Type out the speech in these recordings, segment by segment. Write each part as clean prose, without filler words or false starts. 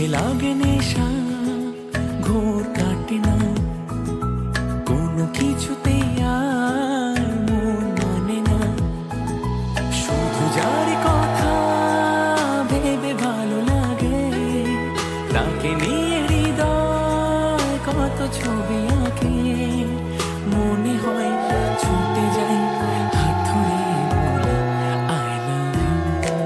চোখে লাগে নেশা, ঘোর কাটে না কোনো কিছুতে, আর মন মানে না। শুধু যার কথা ভেবে ভালো লাগে, তাকে নিয়ে হৃদয় কত ছবি আঁকে। মনে হয় ছুটে যাই হাত ধরে বলি আই লাভ ইউ।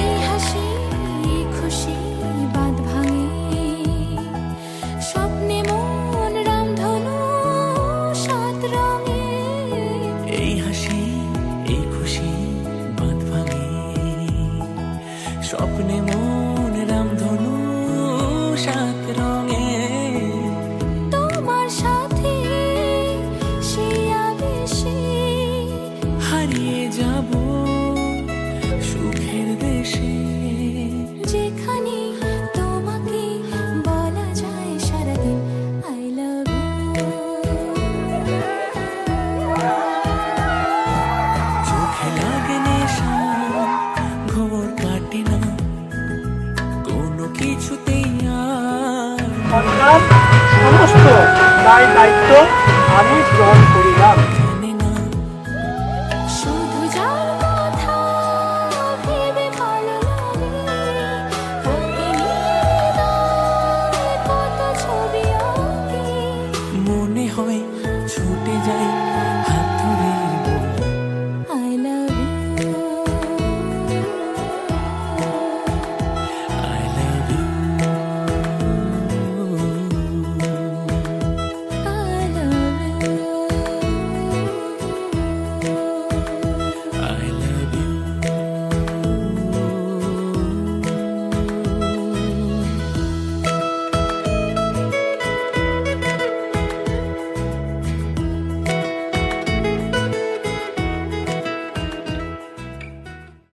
এই হাসি খুশি বাঁধ ভাঙে, স্বপ্নে মন রামধনু সাত রঙে। এই হাসি এই খুশি বাঁধ ভাঙে, স্বপ্নে মন রামধনু সাত রঙে। তোমার সাথে সে আবেশে হারিয়ে যাব সুখের দেশে, যেখানে তোমাকে বলা যায় সারাদিন আই লাভ ইউ। চোখে লাগে নেশা, ঘোর কাটে না কোনো কিছুতেই, আর সন্তান সমস্ত দায় দায়িত্ব আমি গ্রহণ করি।